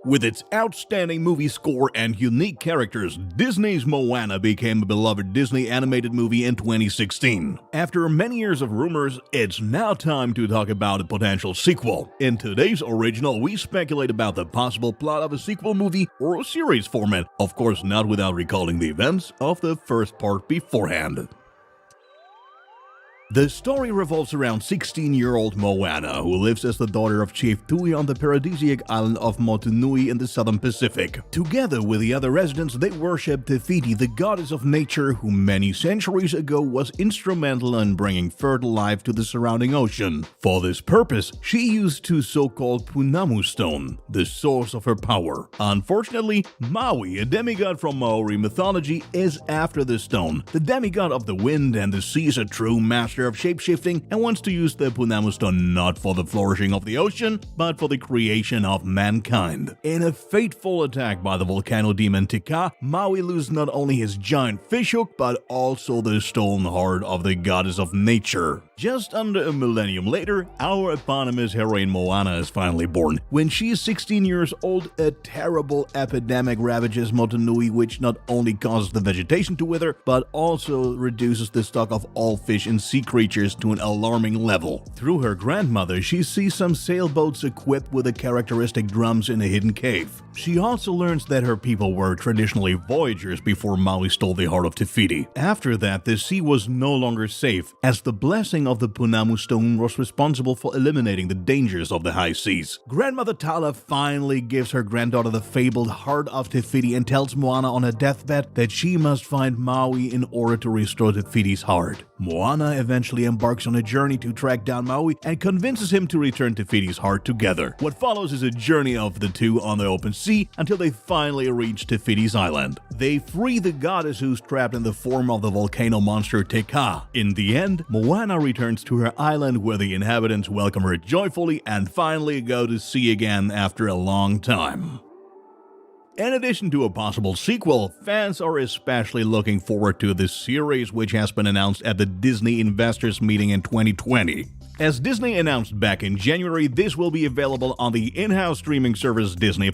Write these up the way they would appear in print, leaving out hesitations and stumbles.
With its outstanding movie score and unique characters, Disney's Moana became a beloved Disney animated movie in 2016. After many years of rumors, it's now time to talk about a potential sequel. In today's original, we speculate about the possible plot of a sequel movie or a series format, of course not without recalling the events of the first part beforehand. The story revolves around 16-year-old Moana, who lives as the daughter of Chief Tui on the paradisiac island of Motunui in the southern Pacific. Together with the other residents, they worship Te Fiti, the goddess of nature, who many centuries ago was instrumental in bringing fertile life to the surrounding ocean. For this purpose, she used two so-called Punamu stone, the source of her power. Unfortunately, Maui, a demigod from Maori mythology, is after the stone. The demigod of the wind and the sea is a true master of shapeshifting and wants to use the Punamu stone not for the flourishing of the ocean, but for the creation of mankind. In a fateful attack by the volcano demon Tika, Maui loses not only his giant fishhook, but also the stone heart of the goddess of nature. Just under a millennium later, our eponymous heroine Moana is finally born. When she is 16 years old, a terrible epidemic ravages Motunui, which not only causes the vegetation to wither, but also reduces the stock of all fish and sea creatures to an alarming level. Through her grandmother, she sees some sailboats equipped with the characteristic drums in a hidden cave. She also learns that her people were traditionally voyagers before Maui stole the heart of Te Fiti. After that, the sea was no longer safe, as the blessing of the Punamu stone was responsible for eliminating the dangers of the high seas. Grandmother Tala finally gives her granddaughter the fabled heart of Te Fiti and tells Moana on her deathbed that she must find Maui in order to restore Te Fiti's heart. Moana eventually embarks on a journey to track down Maui and convinces him to return Te Fiti's heart together. What follows is a journey of the two on the open sea until they finally reach Te Fiti's island. They free the goddess who's trapped in the form of the volcano monster Teka. In the end, Moana returns to her island where the inhabitants welcome her joyfully and finally go to sea again after a long time. In addition to a possible sequel, fans are especially looking forward to this series, which has been announced at the Disney Investors Meeting in 2020. As Disney announced back in January, this will be available on the in-house streaming service Disney+.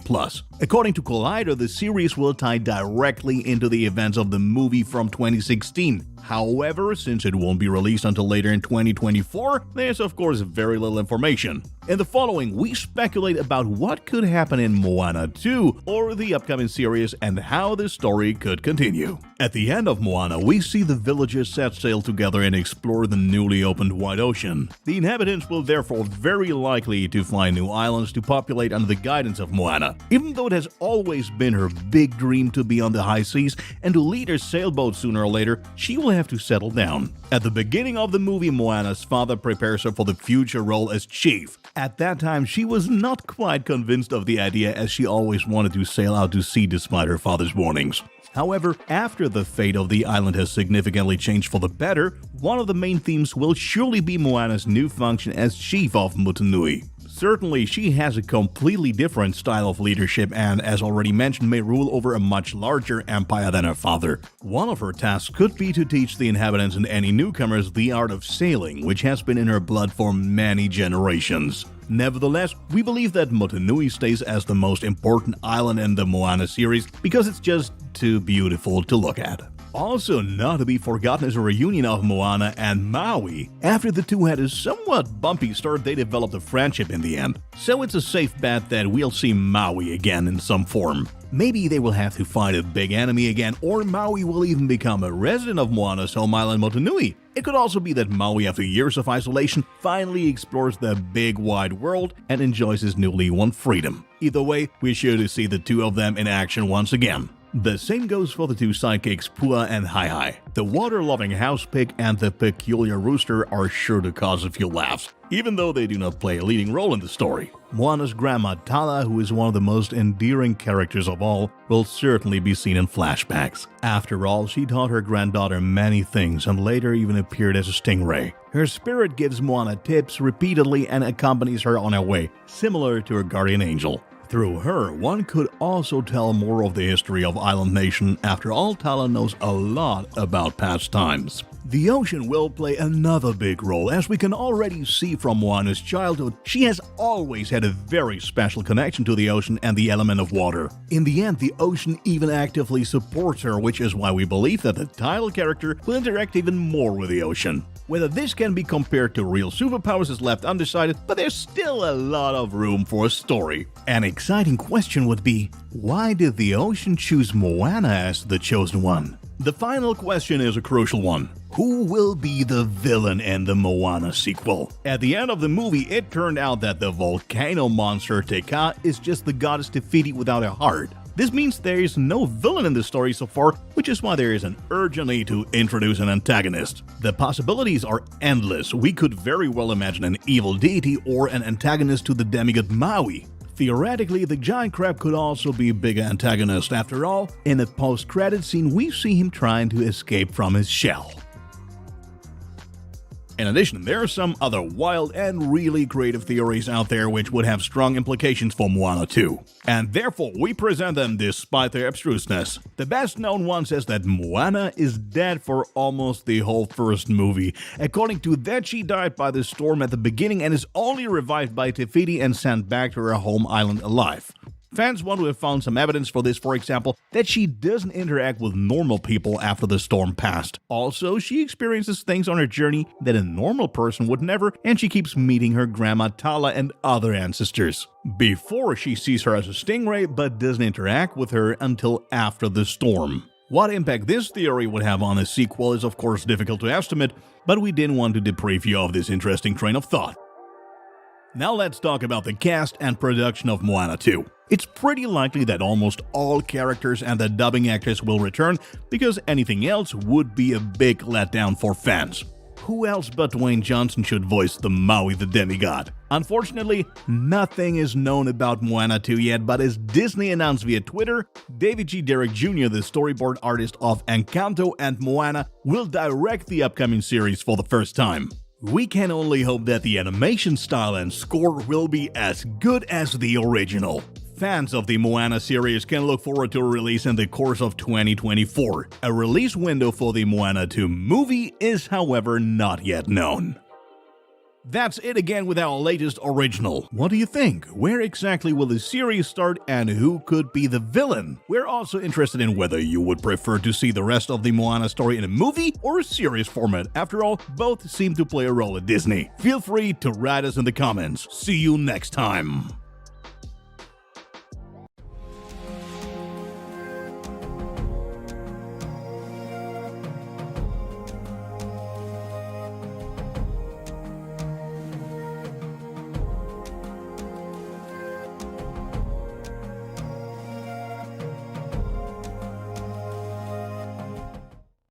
According to Collider, the series will tie directly into the events of the movie from 2016. However, since it won't be released until later in 2024, there's of course very little information. In the following, we speculate about what could happen in Moana 2 or the upcoming series and how the story could continue. At the end of Moana, we see the villagers set sail together and explore the newly opened wide ocean. The inhabitants will therefore very likely to find new islands to populate under the guidance of Moana. Even though it has always been her big dream to be on the high seas and to lead her sailboat sooner or later, she will have to settle down. At the beginning of the movie, Moana's father prepares her for the future role as chief. At that time, she was not quite convinced of the idea, as she always wanted to sail out to sea despite her father's warnings. However, after the fate of the island has significantly changed for the better, one of the main themes will surely be Moana's new function as chief of Motunui. Certainly, she has a completely different style of leadership and, as already mentioned, may rule over a much larger empire than her father. One of her tasks could be to teach the inhabitants and any newcomers the art of sailing, which has been in her blood for many generations. Nevertheless, we believe that Motunui stays as the most important island in the Moana series because it's just too beautiful to look at. Also not to be forgotten is a reunion of Moana and Maui. After the two had a somewhat bumpy start, they developed a friendship in the end. So it's a safe bet that we'll see Maui again in some form. Maybe they will have to fight a big enemy again, or Maui will even become a resident of Moana's home island Motunui. It could also be that Maui, after years of isolation, finally explores the big wide world and enjoys his newly won freedom. Either way, we're sure to see the two of them in action once again. The same goes for the two sidekicks Pua and Hai. The water-loving house pig and the peculiar rooster are sure to cause a few laughs, even though they do not play a leading role in the story. Moana's grandma Tala, who is one of the most endearing characters of all, will certainly be seen in flashbacks. After all, she taught her granddaughter many things and later even appeared as a stingray. Her spirit gives Moana tips repeatedly and accompanies her on her way, similar to her guardian angel. Through her, one could also tell more of the history of Island Nation. After all, Tala knows a lot about past times. The ocean will play another big role. As we can already see from Moana's childhood, she has always had a very special connection to the ocean and the element of water. In the end, the ocean even actively supports her, which is why we believe that the title character will interact even more with the ocean. Whether this can be compared to real superpowers is left undecided, but there's still a lot of room for a story. An exciting question would be, why did the ocean choose Moana as the chosen one? The final question is a crucial one. Who will be the villain in the Moana sequel? At the end of the movie, it turned out that the volcano monster Te Kā is just the goddess Te Fiti without a heart. This means there is no villain in the story so far, which is why there is an urgent need to introduce an antagonist. The possibilities are endless. We could very well imagine an evil deity or an antagonist to the demigod Maui. Theoretically, the giant crab could also be a big antagonist. After all, in a post-credit scene, we see him trying to escape from his shell. In addition, there are some other wild and really creative theories out there which would have strong implications for Moana 2. And therefore, we present them despite their abstruseness. The best known one says that Moana is dead for almost the whole first movie. According to that, she died by the storm at the beginning and is only revived by Te Fiti and sent back to her home island alive. Fans want to have found some evidence for this, for example, that she doesn't interact with normal people after the storm passed. Also, she experiences things on her journey that a normal person would never, and she keeps meeting her grandma Tala and other ancestors. Before, she sees her as a stingray, but doesn't interact with her until after the storm. What impact this theory would have on the sequel is of course difficult to estimate, but we didn't want to deprive you of this interesting train of thought. Now let's talk about the cast and production of Moana 2. It's pretty likely that almost all characters and the dubbing actors will return, because anything else would be a big letdown for fans. Who else but Dwayne Johnson should voice the Maui the demigod? Unfortunately, nothing is known about Moana 2 yet, but as Disney announced via Twitter, David G. Derrick Jr., the storyboard artist of Encanto and Moana, will direct the upcoming series for the first time. We can only hope that the animation style and score will be as good as the original. Fans of the Moana series can look forward to a release in the course of 2024. A release window for the Moana 2 movie is, however, not yet known. That's it again with our latest original. What do you think? Where exactly will the series start and who could be the villain? We're also interested in whether you would prefer to see the rest of the Moana story in a movie or a series format. After all, both seem to play a role at Disney. Feel free to write us in the comments. See you next time.